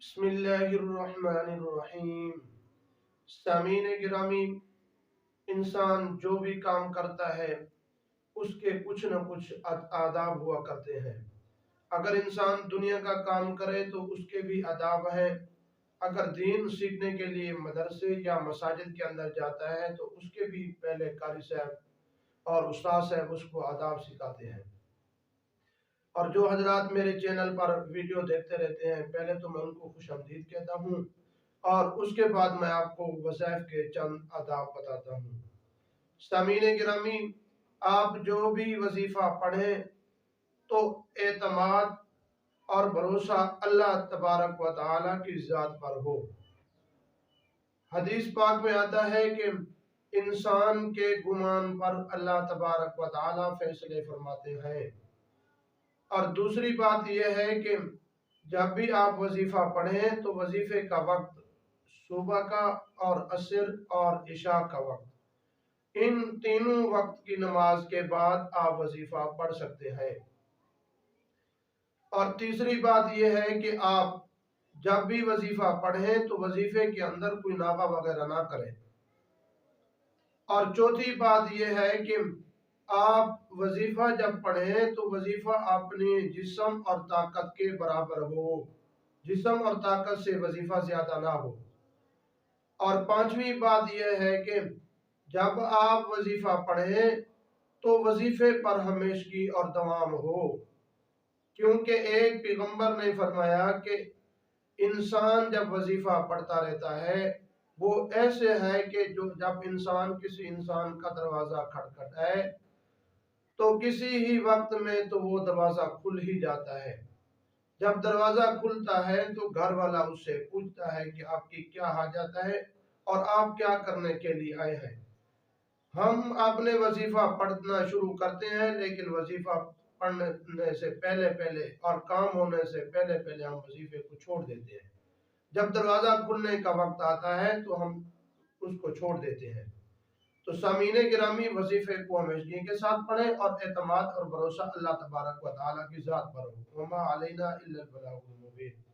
بسم اللہ الرحمن الرحیم۔ سامعین گرامی، انسان جو بھی کام کرتا ہے اس کے کچھ نہ کچھ آداب ہوا کرتے ہیں۔ اگر انسان دنیا کا کام کرے تو اس کے بھی آداب ہیں۔ اگر دین سیکھنے کے لیے مدرسے یا مساجد کے اندر جاتا ہے تو اس کے بھی پہلے قاری صاحب اور استاد صاحب اس کو آداب سکھاتے ہیں۔ اور جو حضرات میرے چینل پر ویڈیو دیکھتے رہتے ہیں، پہلے تو میں ان کو خوش آمدید کہتا ہوں اور اس کے بعد میں آپ کو وظائف کے چند آداب بتاتا ہوں۔ سامعین گرامی، آپ جو بھی وظیفہ پڑھیں تو اعتماد اور بھروسہ اللہ تبارک و تعالی کی ذات پر ہو۔ حدیث پاک میں آتا ہے کہ انسان کے گمان پر اللہ تبارک و تعالی فیصلے فرماتے ہیں۔ اور دوسری بات یہ ہے کہ جب بھی آپ وظیفہ پڑھیں تو وظیفے کا وقت صبح کا اور عصر اور عشاء کا وقت، ان تینوں وقت کی نماز کے بعد آپ وظیفہ پڑھ سکتے ہیں۔ اور تیسری بات یہ ہے کہ آپ جب بھی وظیفہ پڑھیں تو وظیفے کے اندر کوئی ناغہ وغیرہ نہ کریں۔ اور چوتھی بات یہ ہے کہ آپ وظیفہ جب پڑھیں تو وظیفہ اپنے جسم اور طاقت کے برابر ہو، جسم اور طاقت سے وظیفہ زیادہ نہ ہو۔ اور پانچویں بات یہ ہے کہ جب آپ وظیفہ پڑھیں تو وظیفے پر ہمیشگی اور دوام ہو، کیونکہ ایک پیغمبر نے فرمایا کہ انسان جب وظیفہ پڑھتا رہتا ہے وہ ایسے ہے کہ جب کسی انسان کا دروازہ کھٹکھٹائے تو کسی ہی وقت میں تو وہ دروازہ کھل ہی جاتا ہے۔ جب دروازہ کھلتا ہے تو گھر والا اس سے پوچھتا ہے کہ آپ کی کیا حاجت ہے اور آپ کیا کرنے کے لیے آئے ہیں۔ ہم اپنے وظیفہ پڑھنا شروع کرتے ہیں، لیکن وظیفہ پڑھنے سے پہلے اور کام ہونے سے پہلے ہم وظیفے کو چھوڑ دیتے ہیں۔ جب دروازہ کھلنے کا وقت آتا ہے تو ہم اس کو چھوڑ دیتے ہیں۔ تو سامعین گرامی، وظیفے کو ہمیشگی کے ساتھ پڑھیں اور اعتماد اور بھروسہ اللہ تبارک و تعالی کی ذات پر ہو۔ وما علینا الا البلاغ المبین۔